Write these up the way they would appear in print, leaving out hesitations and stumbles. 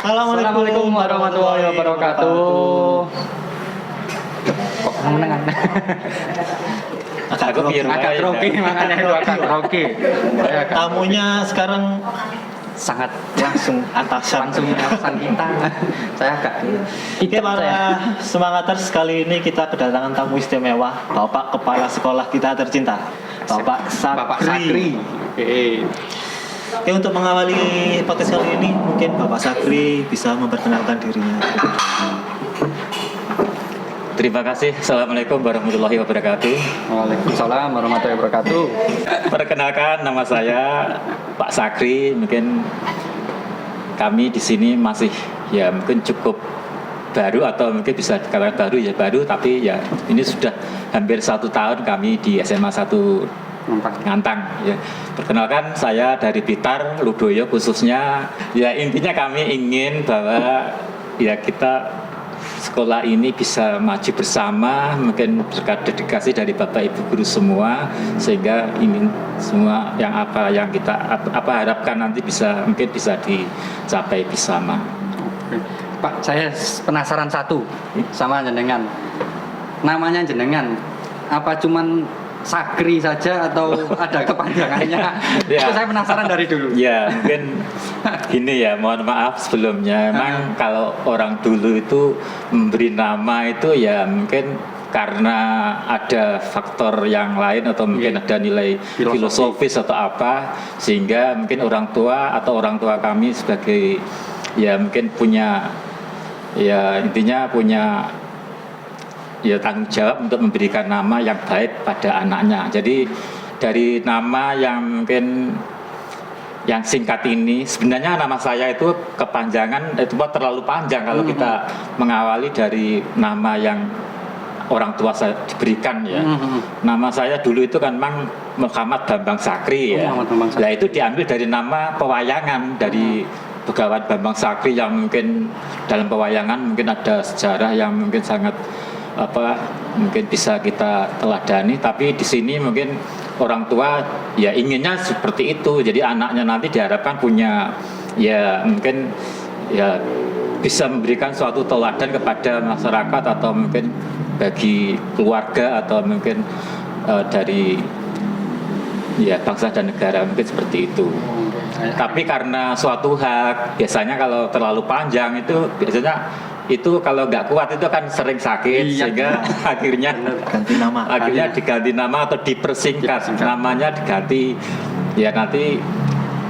Assalamualaikum warahmatullahi wabarakatuh. Kok menengan? Agak grogi makanya itu agak grogi. Tamunya sekarang Sangat langsung atasan kita. Saya agak Oke, para semangaters, kali ini kita kedatangan tamu istimewa, Bapak Kepala Sekolah kita tercinta, Bapak Sakri. Oke, untuk mengawali podcast kali ini, mungkin Bapak Sakri bisa memperkenalkan dirinya. Terima kasih. Assalamualaikum warahmatullahi wabarakatuh. Waalaikumsalam warahmatullahi wabarakatuh. Perkenalkan, nama saya Pak Sakri. Mungkin kami di sini masih ya mungkin cukup baru atau mungkin bisa dikatakan baru, tapi ya ini sudah hampir 1 tahun kami di SMA 1 Ngantang. Ya. Perkenalkan, saya dari Blitar, Ludoyo khususnya. Ya intinya kami ingin bahwa ya kita sekolah ini bisa maju bersama, mungkin berkat dedikasi dari Bapak Ibu guru semua, sehingga ingin semua yang kita harapkan nanti mungkin bisa dicapai bersama. Pak, saya penasaran satu sama jenengan. Namanya jenengan apa cuman Sakri saja atau ada kepanjangannya? Ya. Itu saya penasaran dari dulu. Ya, mungkin gini ya, mohon maaf sebelumnya. Memang kalau orang dulu itu memberi nama itu ya mungkin karena ada faktor yang lain atau mungkin ada nilai filosofis atau apa, sehingga mungkin orang tua kami sebagai ya mungkin punya ya intinya punya ya tanggung jawab untuk memberikan nama yang baik pada anaknya. Jadi dari nama yang mungkin yang singkat ini, sebenarnya nama saya itu kepanjangan, itu terlalu panjang kalau kita mengawali dari nama yang orang tua saya diberikan ya. Nama saya dulu itu kan memang Muhammad Bambang Sakri ya. Nah itu diambil dari nama pewayangan dari Begawan Bambang Sakri yang mungkin dalam pewayangan mungkin ada sejarah yang mungkin sangat mungkin bisa kita teladani, tapi di sini mungkin orang tua ya inginnya seperti itu. Jadi anaknya nanti diharapkan punya ya mungkin ya bisa memberikan suatu teladan kepada masyarakat atau mungkin bagi keluarga atau mungkin dari ya bangsa dan negara, mungkin seperti itu. Tapi karena suatu hak biasanya kalau terlalu panjang itu biasanya itu kalau nggak kuat itu kan sering sakit, sehingga akhirnya diganti nama atau dipersingkat namanya, diganti ya nanti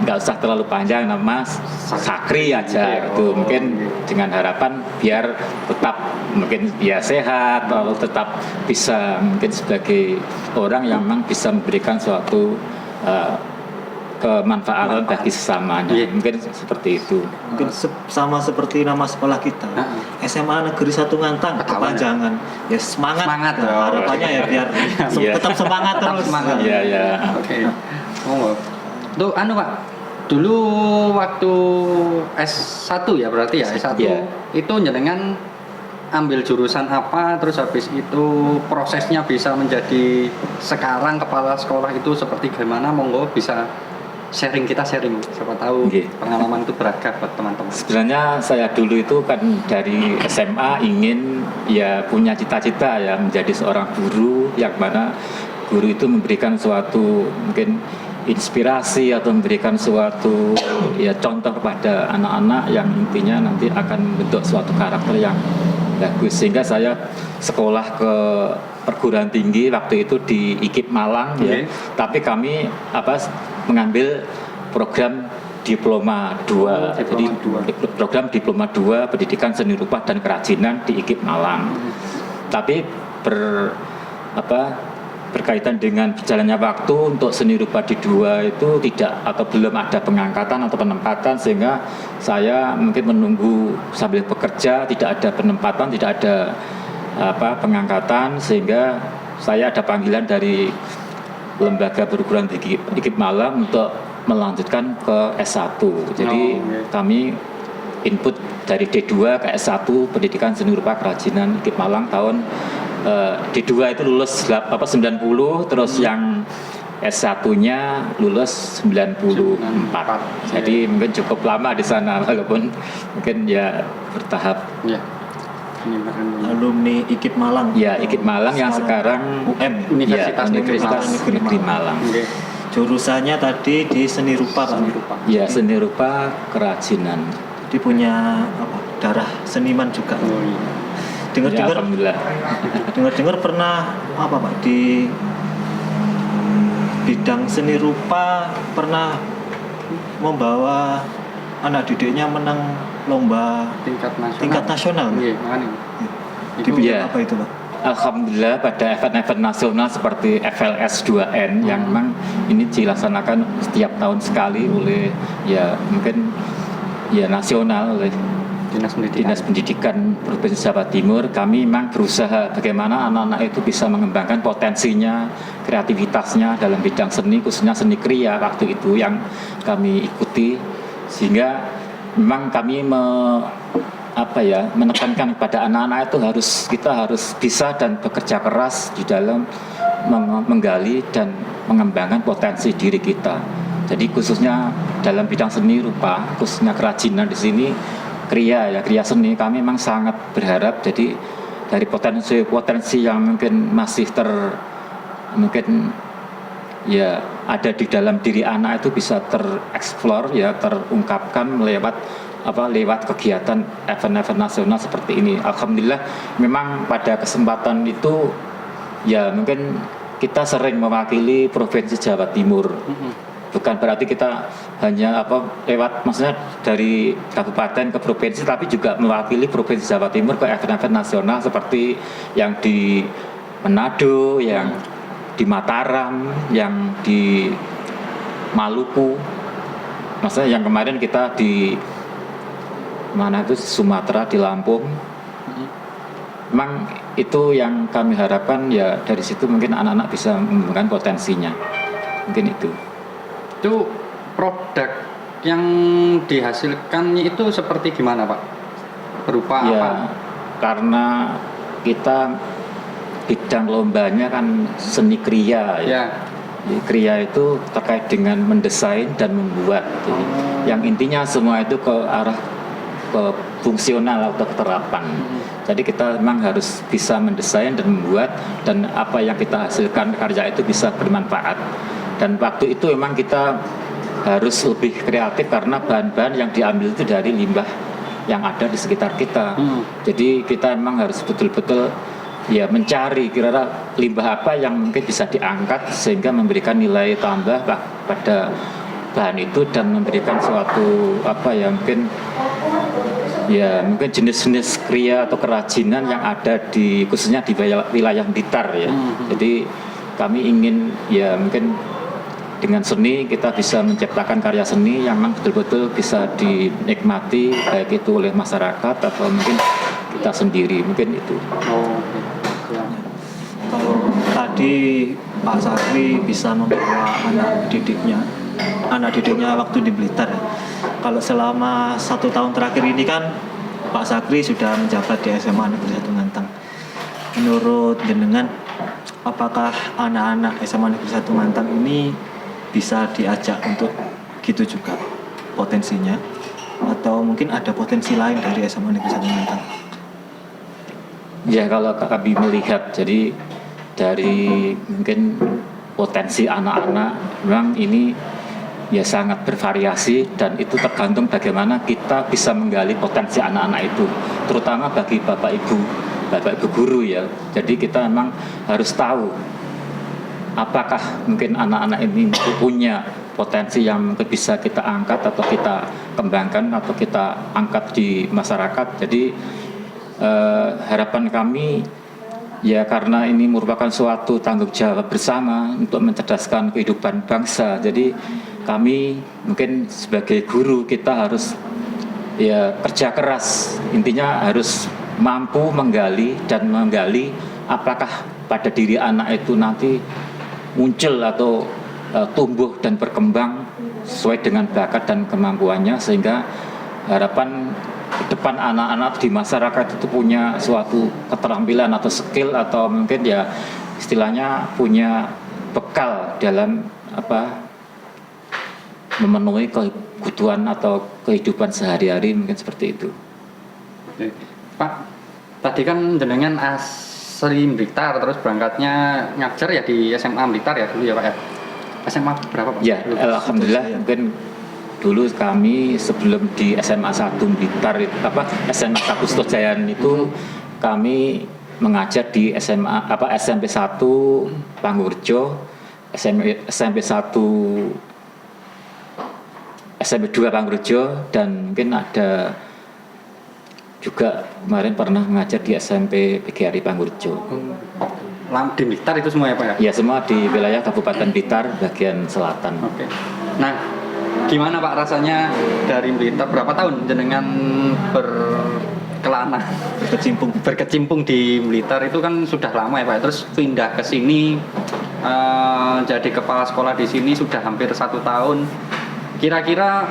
nggak usah terlalu panjang, nama Sakri aja gitu. Mungkin dengan harapan biar tetap mungkin ya sehat atau tetap bisa mungkin sebagai orang yang memang bisa memberikan suatu kemanfaatan bagi sesamanya. Mungkin seperti itu. Mungkin sama seperti nama sekolah kita, SMA Negeri 1 Ngantang, kepanjangan. Ya semangat. Harapannya ya biar tetap semangat terus. Iya. Oke. Tuh Pak. Dulu waktu S1 ya berarti ya, S1 itu jenengan ambil jurusan apa, terus habis itu prosesnya bisa menjadi sekarang kepala sekolah itu seperti gimana? Monggo bisa sharing, siapa tahu pengalaman itu beragam buat teman-teman. Sebenarnya saya dulu itu kan dari SMA ingin ya punya cita-cita ya menjadi seorang guru, yang mana guru itu memberikan suatu mungkin inspirasi atau memberikan suatu ya contoh kepada anak-anak yang intinya nanti akan membentuk suatu karakter yang bagus. Sehingga saya sekolah ke perguruan tinggi waktu itu di IKIP Malang ya. Tapi kami mengambil program Diploma 2. Jadi program Diploma 2 Pendidikan Seni Rupa dan Kerajinan di IKIP Malang. Tapi berkaitan dengan berjalannya waktu untuk seni rupa di 2 itu tidak atau belum ada pengangkatan atau penempatan, sehingga saya mungkin menunggu sambil bekerja, tidak ada penempatan, tidak ada pengangkatan, sehingga saya ada panggilan dari lembaga perguruan tinggi IKIP Malang untuk melanjutkan ke S1. Jadi kami input dari D2 ke S1 Pendidikan Seni Rupa Kerajinan IKIP Malang tahun D2 itu lulus 90, terus yang S1-nya lulus 94. Jadi mungkin cukup lama di sana walaupun mungkin ya bertahap. Ya. Ini Alumni IKIP Malang. Ya, IKIP Malang yang sekarang Universitas Negeri Malang. Oke. Jurusannya tadi di seni rupa, Pak. Ya, seni rupa kerajinan. Dia punya darah seniman juga. Oh, iya. Ya, alhamdulillah. Dengar pernah Pak di bidang seni rupa pernah membawa anak didiknya menang lomba tingkat nasional. Iya, makanya. Di bidang Ya. apa itu, Pak? Alhamdulillah pada event-event nasional seperti FLS 2N yang memang ini dilaksanakan setiap tahun sekali oleh ya mungkin ya nasional oleh Dinas Pendidikan Provinsi Jawa Timur. Kami memang berusaha bagaimana anak-anak itu bisa mengembangkan potensinya, kreativitasnya dalam bidang seni, khususnya seni kriya waktu itu yang kami ikuti, sehingga memang kami menekankan kepada anak-anak itu kita harus bisa dan bekerja keras di dalam menggali dan mengembangkan potensi diri kita. Jadi khususnya dalam bidang seni rupa, khususnya kerajinan di sini, kriya seni, kami memang sangat berharap jadi dari potensi yang mungkin masih mungkin ya ada di dalam diri anak itu bisa tereksplor ya, terungkapkan lewat kegiatan event-event nasional seperti ini. Alhamdulillah memang pada kesempatan itu ya mungkin kita sering mewakili Provinsi Jawa Timur. Bukan berarti kita hanya lewat maksudnya dari kabupaten ke provinsi, tapi juga mewakili Provinsi Jawa Timur ke event-event nasional seperti yang di Manado, yang di Mataram, yang di Maluku. Maksudnya yang kemarin kita di mana itu Sumatera, di Lampung. Memang itu yang kami harapkan ya, dari situ mungkin anak-anak bisa mengembangkan potensinya. Mungkin itu produk yang dihasilkan itu seperti gimana, Pak? Berupa ya, apa? Karena kita bidang lombanya kan seni kriya ya. Kriya itu terkait dengan mendesain dan membuat. Jadi, yang intinya semua itu ke arah ke fungsional atau keterapan. Jadi kita memang harus bisa mendesain dan membuat, dan apa yang kita hasilkan karya itu bisa bermanfaat. Dan waktu itu memang kita harus lebih kreatif karena bahan-bahan yang diambil itu dari limbah yang ada di sekitar kita. Jadi kita memang harus betul-betul ya mencari kira-kira limbah apa yang mungkin bisa diangkat sehingga memberikan nilai tambah pada bahan itu dan memberikan suatu mungkin jenis-jenis kriya atau kerajinan yang ada khususnya di wilayah Blitar ya. Jadi kami ingin ya mungkin dengan seni kita bisa menciptakan karya seni yang memang betul-betul bisa dinikmati baik itu oleh masyarakat atau mungkin kita sendiri, mungkin itu. Kalau tadi Pak Sakri bisa membawa anak didiknya waktu di Blitar. Kalau selama 1 tahun terakhir ini kan Pak Sakri sudah menjabat di SMA Negeri 1 Ngantang. Menurut jenengan, apakah anak-anak SMA Negeri 1 Ngantang ini bisa diajak untuk gitu juga potensinya, atau mungkin ada potensi lain dari SMA Negeri 1 Ngantang? Ya, kalau kami melihat jadi dari mungkin potensi anak-anak memang ini ya sangat bervariasi, dan itu tergantung bagaimana kita bisa menggali potensi anak-anak itu, terutama bagi bapak ibu guru ya. Jadi kita memang harus tahu apakah mungkin anak-anak ini punya potensi yang mungkin bisa kita angkat atau kita kembangkan atau kita angkat di masyarakat. Jadi harapan kami ya, karena ini merupakan suatu tanggung jawab bersama untuk mencerdaskan kehidupan bangsa. Jadi kami mungkin sebagai guru kita harus ya kerja keras. Intinya harus mampu menggali apakah pada diri anak itu nanti muncul atau tumbuh dan berkembang sesuai dengan bakat dan kemampuannya, sehingga harapan ke depan anak-anak di masyarakat itu punya suatu keterampilan atau skill atau mungkin ya istilahnya punya bekal dalam memenuhi kebutuhan atau kehidupan sehari-hari, mungkin seperti itu. Oke. Pak, tadi kan jenengan asli Blitar, terus berangkatnya ngajar ya di SMA Blitar ya dulu ya Pak ya? SMA berapa Pak? Ya, alhamdulillah mungkin dulu kami sebelum di SMA 1 Blitar SMA 1 Sutojayan itu kami mengajar di SMP 1 Pangurjo, SMP 1 SMP 2 Pangurjo, dan mungkin ada juga kemarin pernah mengajar di SMP PGRI Pangurjo. Di Blitar itu semua ya Pak ya? Ya, semua di wilayah Kabupaten Blitar bagian selatan. Oke. Nah, gimana Pak rasanya dari Blitar, berapa tahun jenengan berkelana berkecimpung di Blitar itu kan sudah lama ya Pak, terus pindah ke sini jadi kepala sekolah di sini sudah hampir 1 tahun. Kira-kira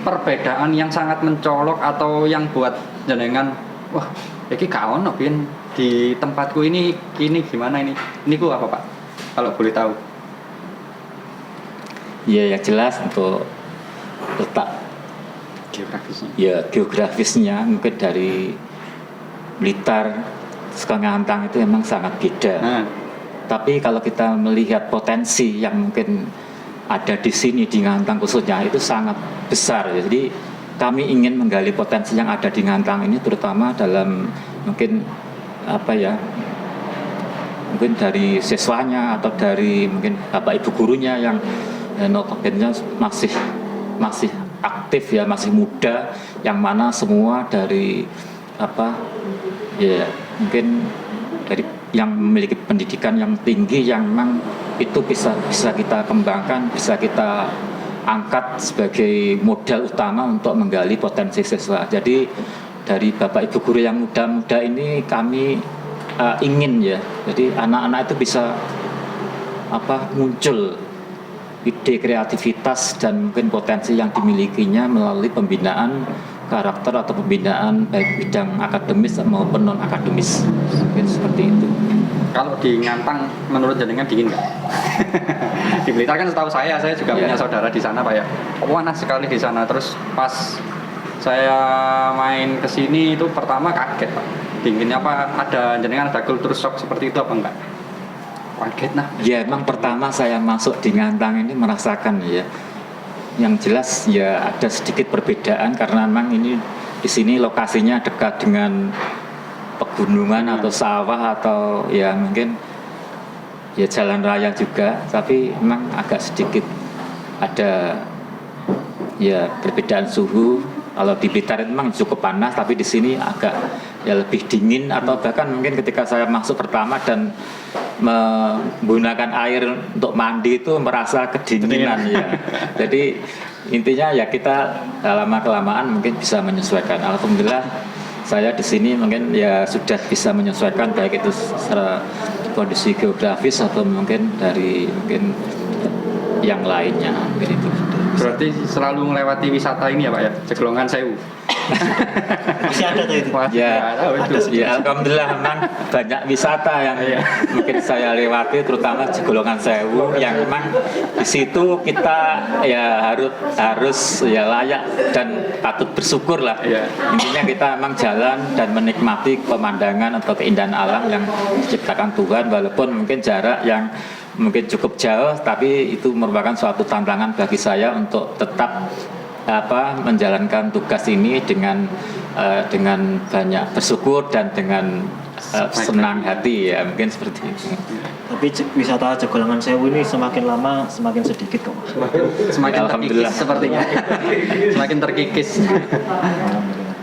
perbedaan yang sangat mencolok atau yang buat jenengan wah ini gak ono bin di tempatku ini gimana ini ku apa Pak kalau boleh tahu? Ya, yang jelas untuk letak geografisnya mungkin dari Blitar ke Ngantang itu memang sangat beda. Tapi kalau kita melihat potensi yang mungkin ada di sini di Ngantang khususnya itu sangat besar. Jadi kami ingin menggali potensi yang ada di Ngantang ini, terutama dalam mungkin mungkin dari siswanya atau dari mungkin bapak ibu gurunya yang notabene masih aktif ya, masih muda, yang mana semua dari mungkin dari yang memiliki pendidikan yang tinggi, yang memang itu bisa kita kembangkan, bisa kita angkat sebagai modal utama untuk menggali potensi siswa. Jadi dari bapak ibu guru yang muda-muda ini kami ingin ya, jadi anak-anak itu bisa muncul ide kreativitas dan mungkin potensi yang dimilikinya melalui pembinaan karakter atau pembinaan baik bidang akademis maupun non akademis, mungkin seperti itu. Kalau di Ngantang menurut jenengan dingin nggak? Di Blitar kan setahu saya juga punya saudara di sana Pak ya. Panas sekali di sana. Terus pas saya main ke sini itu pertama kaget Pak. Dinginnya apa? Jenengan ada kultur shock seperti itu apa enggak? Kaget nah. Ya, emang pertama saya masuk di Ngantang ini merasakan ya. Yang jelas ya ada sedikit perbedaan karena memang ini di sini lokasinya dekat dengan pegunungan atau sawah atau ya mungkin ya jalan raya juga, tapi memang agak sedikit ada ya perbedaan suhu. Kalau di Blitar itu memang cukup panas, tapi di sini agak ya lebih dingin, atau bahkan mungkin ketika saya masuk pertama dan menggunakan air untuk mandi itu merasa kedinginan ya. Jadi intinya ya kita lama kelamaan mungkin bisa menyesuaikan. Alhamdulillah saya di sini mungkin ya sudah bisa menyesuaikan, baik itu secara kondisi geografis atau mungkin dari mungkin yang lainnya mungkin itu. Berarti selalu melewati wisata ini ya Pak ya, Jeglongan Sewu. Masih ada tuh itu. Ya, ya alhamdulillah memang banyak wisata yang mungkin saya lewati, terutama Jeglongan Sewu yang memang di situ kita ya harus ya layak dan patut bersyukur lah. Intinya kita memang jalan dan menikmati pemandangan atau keindahan alam yang diciptakan Tuhan, walaupun mungkin jarak yang mungkin cukup jauh, tapi itu merupakan suatu tantangan bagi saya untuk tetap menjalankan tugas ini dengan banyak bersyukur dan dengan senang hati ya, mungkin seperti itu. Tapi wisata Jeglongan Sewu ini semakin lama semakin sedikit kok. Semakin terkikis sepertinya. Semakin terkikis.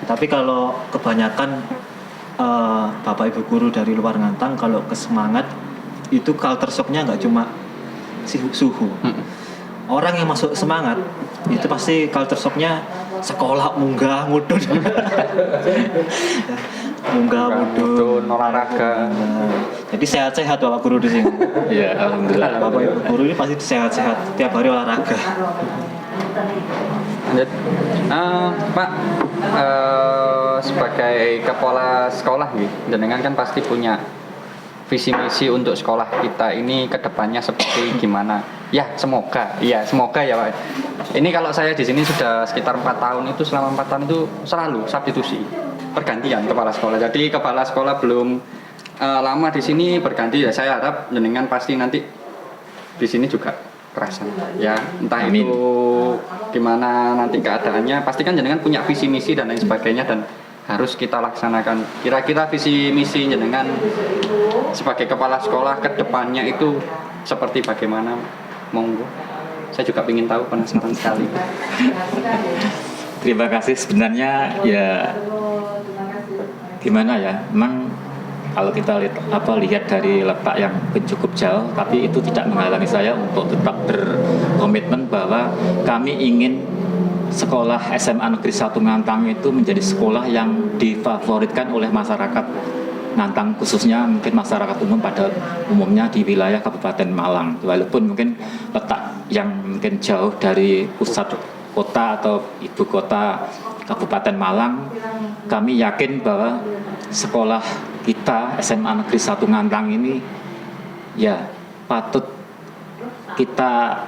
Tapi kalau kebanyakan bapak ibu guru dari luar Ngantang kalau kesemangat itu culture shocknya nggak cuma suhu. Orang yang masuk semangat itu pasti culture shocknya sekolah munggah mudun. munggah mudun olahraga. Jadi sehat-sehat bapak guru di sini. Ya alhamdulillah. Bapak ibu guru ini pasti sehat-sehat tiap hari olahraga. Pak, sebagai kepala sekolah nih, jenengan kan pasti punya visi misi untuk sekolah kita ini kedepannya seperti gimana. Ya semoga ya Pak. Ini kalau saya di sini sudah sekitar 4 tahun, itu selama 4 tahun itu selalu substitusi, pergantian kepala sekolah. Jadi kepala sekolah belum lama di sini berganti, ya saya harap jenengan pasti nanti di sini juga kerasan ya, entah Amin. itu gimana nanti keadaannya, pastikan jenengan punya visi misi dan lain sebagainya dan harus kita laksanakan. Kira-kira visi misi jenengan sebagai kepala sekolah ke depannya itu seperti bagaimana? Monggo. Saya juga ingin tahu, penasaran sekali. Terima kasih. Sebenarnya ya gimana ya, memang kalau kita lihat dari letak yang cukup jauh, tapi itu tidak menghalangi saya untuk tetap berkomitmen bahwa kami ingin sekolah SMA Negeri 1 Ngantang itu menjadi sekolah yang difavoritkan oleh masyarakat Ngantang, khususnya mungkin masyarakat umum pada umumnya di wilayah Kabupaten Malang. Walaupun mungkin letak yang mungkin jauh dari pusat kota atau ibu kota Kabupaten Malang, kami yakin bahwa sekolah kita SMA Negeri 1 Ngantang ini ya patut kita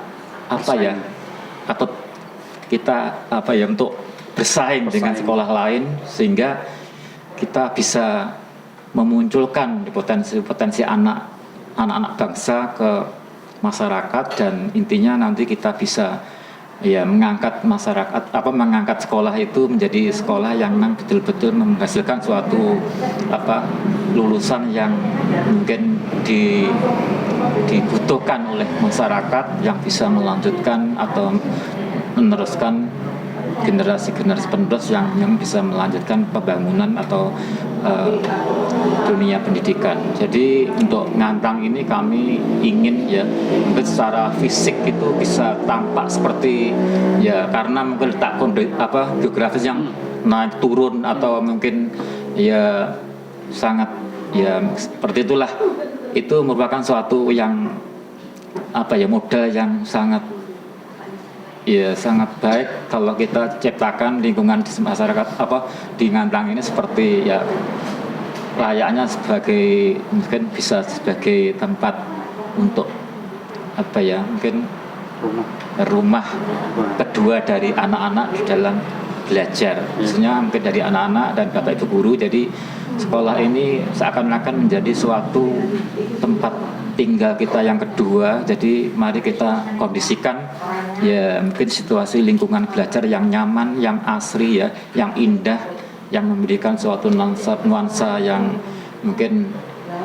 untuk bersaing dengan sekolah lain, sehingga kita bisa memunculkan potensi anak-anak bangsa ke masyarakat, dan intinya nanti kita bisa ya mengangkat sekolah itu menjadi sekolah yang memang betul-betul menghasilkan suatu lulusan yang mungkin dibutuhkan oleh masyarakat, yang bisa melanjutkan atau meneruskan generasi-generasi penerus yang bisa melanjutkan pembangunan atau dunia pendidikan. Jadi untuk Ngantang ini kami ingin ya mungkin secara fisik itu bisa tampak seperti ya, karena mungkin letak geografis yang naik turun atau mungkin ya sangat ya seperti itulah, itu merupakan suatu yang modal yang sangat baik kalau kita ciptakan lingkungan di masyarakat di Ngantang ini seperti ya layaknya mungkin bisa sebagai tempat untuk mungkin rumah kedua dari anak-anak di dalam belajar, khususnya mungkin dari anak-anak dan bapak ibu guru. Jadi sekolah ini seakan-akan menjadi suatu tempat tinggal kita yang kedua. Jadi mari kita kondisikan ya mungkin situasi lingkungan belajar yang nyaman, yang asri ya, yang indah, yang memberikan suatu nuansa yang mungkin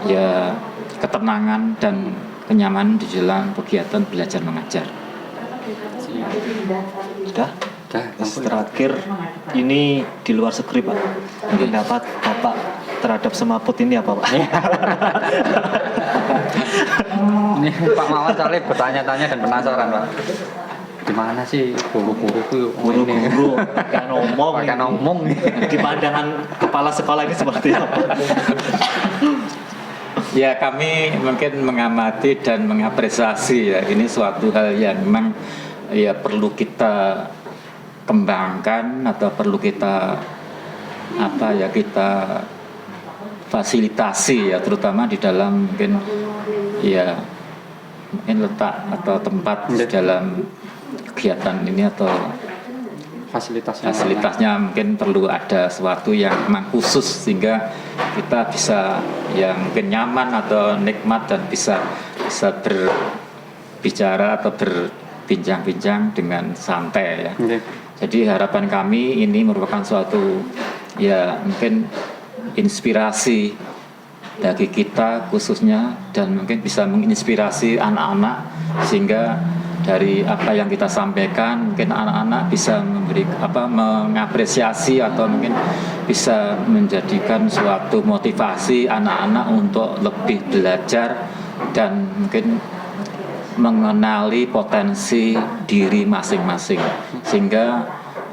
ya ketenangan dan kenyamanan di dalam kegiatan belajar mengajar. Sudah? Terakhir ini di luar skrip Pak. Pendapat Bapak terhadap semaput ini apa Pak? Ini Pak Mawan Saleh bertanya-tanya dan penasaran Pak. Gimana sih guru-guru itu pakai ngomong di pandangan kepala sekolah ini seperti apa? Ya kami mungkin mengamati dan mengapresiasi ya, ini suatu hal yang memang ya perlu kita kembangkan atau perlu kita kita fasilitasi ya, terutama di dalam mungkin letak atau tempat di dalam kegiatan ini atau fasilitasnya mungkin perlu ada sesuatu yang memang khusus sehingga kita bisa yang mungkin nyaman atau nikmat dan bisa berbicara atau berbincang-bincang dengan santai ya. Jadi harapan kami ini merupakan suatu ya mungkin inspirasi bagi kita khususnya, dan mungkin bisa menginspirasi anak-anak sehingga dari apa yang kita sampaikan mungkin anak-anak bisa mengapresiasi atau mungkin bisa menjadikan suatu motivasi anak-anak untuk lebih belajar dan mungkin mengenali potensi diri masing-masing, sehingga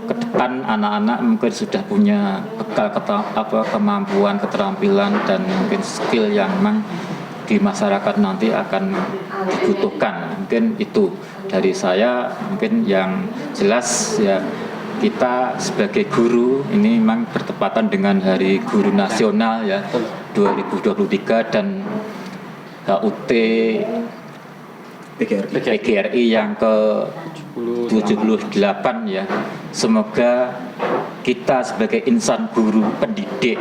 ke depan anak-anak mungkin sudah punya bekal kemampuan, keterampilan dan mungkin skill yang memang di masyarakat nanti akan dibutuhkan. Mungkin itu dari saya. Mungkin yang jelas ya, kita sebagai guru ini memang bertepatan dengan Hari Guru Nasional ya 2023, dan HUT PGRI. PGRI yang ke 78 ya. Semoga kita sebagai insan guru pendidik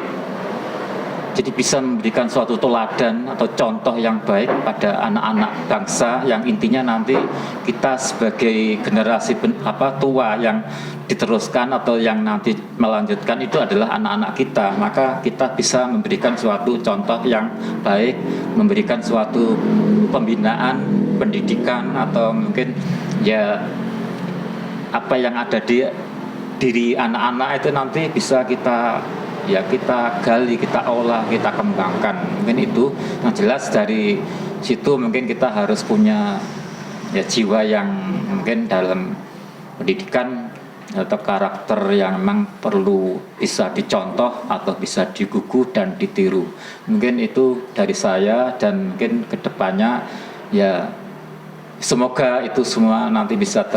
jadi bisa memberikan suatu teladan atau contoh yang baik pada anak-anak bangsa, yang intinya nanti kita sebagai generasi tua yang diteruskan atau yang nanti melanjutkan itu adalah anak-anak kita. Maka kita bisa memberikan suatu contoh yang baik, memberikan suatu pembinaan pendidikan, atau mungkin ya apa yang ada di diri anak-anak itu nanti bisa kita gali, kita olah, kita kembangkan. Mungkin itu yang jelas. Dari situ mungkin kita harus punya ya jiwa yang mungkin dalam pendidikan atau karakter yang memang perlu bisa dicontoh atau bisa digugu dan ditiru. Mungkin itu dari saya, dan mungkin kedepannya ya semoga itu semua nanti bisa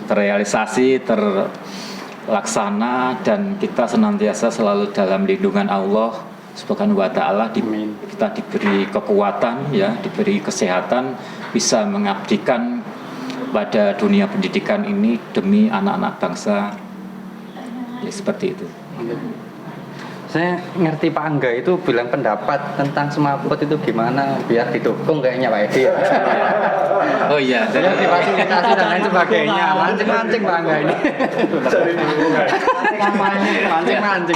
terrealisasi, terlaksana, dan kita senantiasa selalu dalam lindungan Allah Subhanahu wa taala. Kita diberi kekuatan ya, diberi kesehatan, bisa mengabdikan pada dunia pendidikan ini demi anak-anak bangsa. Ya seperti itu. Saya ngerti Pak Angga itu bilang pendapat tentang semaput itu gimana biar didukung kayaknya Pak Edi. Oh iya, Jadi fasilitasi dan lain sebagainya. Mancing-mancing Pak Angga ini. Mancing-mancing.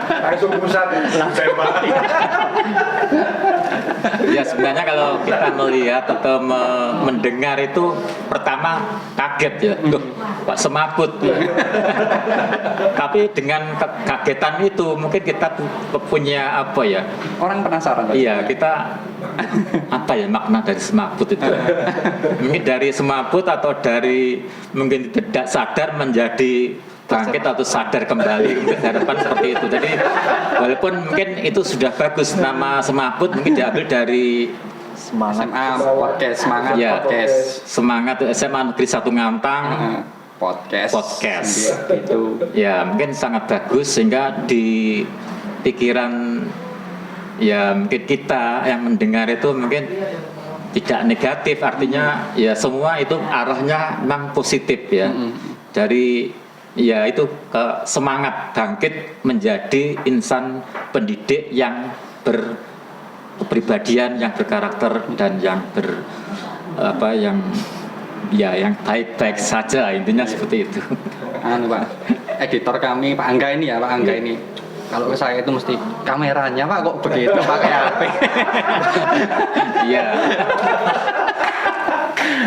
Langsung pusat tembak. Ya sebenarnya kalau kita melihat atau mendengar itu pertama kaget ya, tuh Pak semaput. Tapi dengan kekagetan itu mungkin kita punya apa ya? Orang penasaran. Iya, kita apa ya makna dari semaput itu? Mungkin dari semaput atau dari mungkin tidak sadar menjadi bangkit atau sadar kembali, mungkin harapan seperti itu. Jadi walaupun mungkin itu sudah bagus nama semaput, mungkin diambil dari Semangat semangat ya, podcast. Semangat SMA Negeri 1 Ngantang podcast itu ya mungkin sangat bagus, sehingga di pikiran ya mungkin kita yang mendengar itu mungkin tidak negatif, artinya ya semua itu arahnya memang positif ya. Dari ya itu ke semangat bangkit menjadi insan pendidik yang berkepribadian, yang berkarakter, dan yang yang baik-baik saja, intinya seperti itu. Pak editor kami Pak Angga ini ya, Pak Angga ini kalau ke saya itu mesti kameranya Pak kok begitu pakai HP. Iya.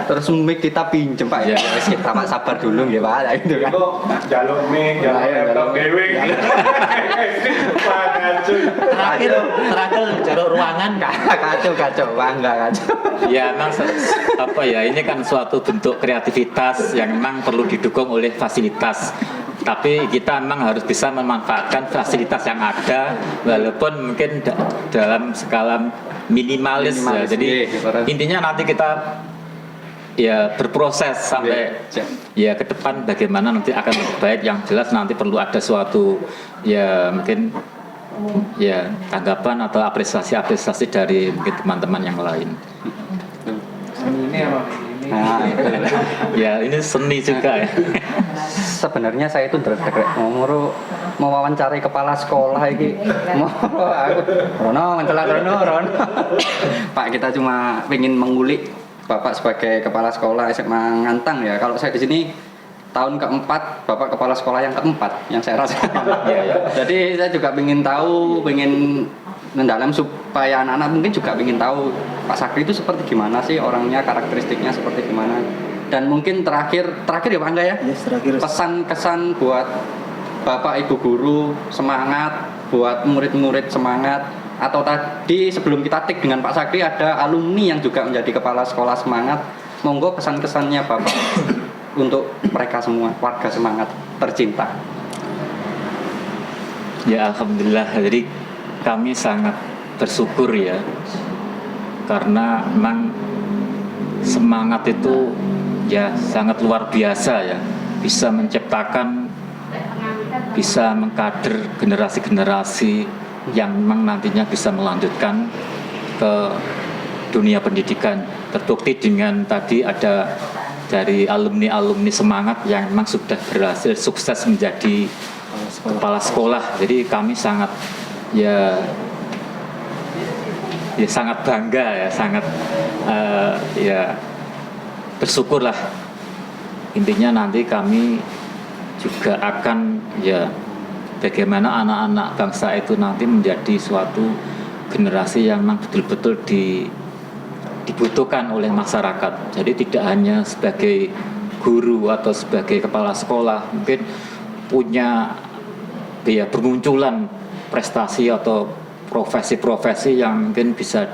Terus mic kita pinjem Pak ya. Wis kita Pak sabar dulu nggih Pak ya itu kan. Jaluk mic, jaluk laptop dewe. terakhir jalur ruangan Kacau Pak Angga kacau. Ya memang apa ya, ini kan suatu bentuk kreativitas yang memang perlu didukung oleh fasilitas. Tapi kita memang harus bisa memanfaatkan fasilitas yang ada, walaupun mungkin dalam skala minimalis ya. Jadi intinya nanti kita ya berproses sampai ya ke depan bagaimana nanti akan lebih baik. Yang jelas nanti perlu ada suatu ya mungkin ya tanggapan atau apresiasi dari mungkin teman-teman yang lain. Nah, ya ini seni juga ya. Sebenarnya saya itu mau wawancarai kepala sekolah ini. Rono. Pak, kita cuma ingin mengulik Bapak sebagai kepala sekolah SMA Ngantang ya. Kalau saya di sini tahun keempat, Bapak kepala sekolah yang keempat yang saya rasakan. Jadi saya juga ingin tahu, ingin mendalam supaya anak-anak mungkin juga ingin tahu Pak Sakri itu seperti gimana sih orangnya, karakteristiknya seperti gimana. Dan mungkin terakhir ya Pak Angga ya. Yes, terakhir. Pesan kesan buat Bapak Ibu guru semangat, buat murid-murid semangat. Atau tadi sebelum kita tik dengan Pak Sakri ada alumni yang juga menjadi kepala sekolah semangat. Monggo kesan-kesannya Bapak untuk mereka semua, warga semangat tercinta. Ya alhamdulillah, jadi kami sangat bersyukur ya, karena memang semangat itu ya sangat luar biasa ya, bisa menciptakan, bisa mengkader generasi-generasi yang memang nantinya bisa melanjutkan ke dunia pendidikan. Terbukti dengan tadi ada dari alumni semangat yang memang sudah berhasil sukses menjadi kepala sekolah. Jadi kami sangat ya sangat bangga ya, sangat ya bersyukurlah. Intinya nanti kami juga akan ya bagaimana anak-anak bangsa itu nanti menjadi suatu generasi yang memang betul-betul dibutuhkan oleh masyarakat. Jadi tidak hanya sebagai guru atau sebagai kepala sekolah, mungkin punya ya bermunculan prestasi atau profesi-profesi yang mungkin bisa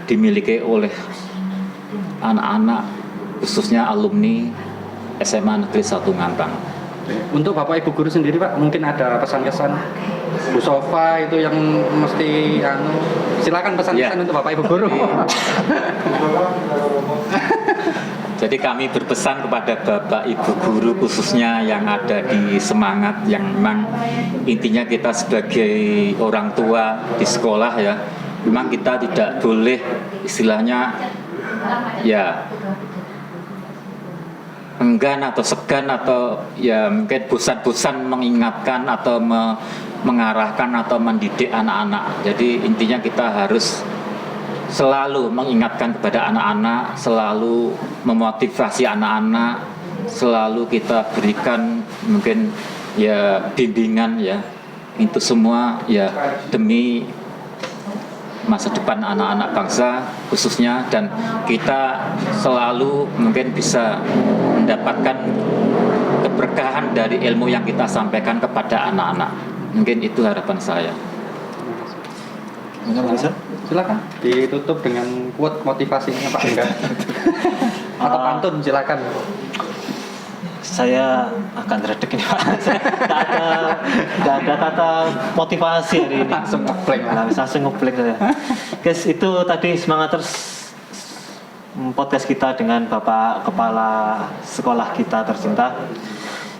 dimiliki oleh anak-anak khususnya alumni SMA Negeri 1 Ngantang. Untuk Bapak Ibu guru sendiri Pak, mungkin ada pesan-kesan Bu Sofa itu yang mesti silakan pesan-kesan untuk Bapak Ibu guru. Jadi kami berpesan kepada Bapak Ibu guru khususnya yang ada di Semangat, yang memang intinya kita sebagai orang tua di sekolah ya, memang kita tidak boleh istilahnya ya enggan atau segan atau ya mungkin bosan-bosan mengingatkan atau mengarahkan atau mendidik anak-anak. Jadi intinya kita harus selalu mengingatkan kepada anak-anak, selalu memotivasi anak-anak, selalu kita berikan mungkin ya bimbingan ya. Itu semua ya demi masa depan anak-anak bangsa khususnya, dan kita selalu mungkin bisa mendapatkan keberkahan dari ilmu yang kita sampaikan kepada anak-anak. Mungkin itu harapan saya. Silakan ditutup dengan quote motivasinya Pak Enggak. Atau pantun silakan. Saya akan redek ini Pak. Gak ada kata motivasi hari ini. Langsung ngepleng saya. Guys, itu tadi semangat terus podcast kita dengan Bapak Kepala Sekolah kita tercinta.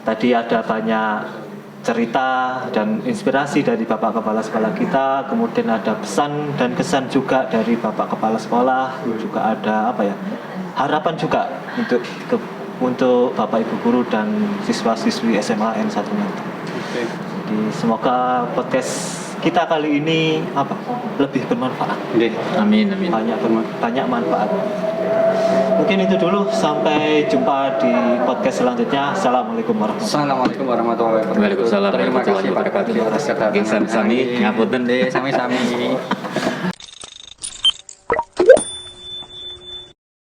Tadi ada banyak cerita dan inspirasi dari Bapak Kepala Sekolah kita, kemudian ada pesan dan kesan juga dari Bapak Kepala Sekolah, juga ada harapan juga untuk Bapak Ibu guru dan siswa-siswi SMA N1 Ngantang. Jadi semoga podcast kita kali ini lebih bermanfaat. Amin. Banyak manfaat. Mungkin itu dulu, sampai jumpa di podcast selanjutnya. Assalamualaikum warahmatullahi wabarakatuh. Waalaikumsalam Terima kasih warahmatullahi Pak wabarakatuh. atas kedatangan. Sami-sami ngapunten. Sami-sami.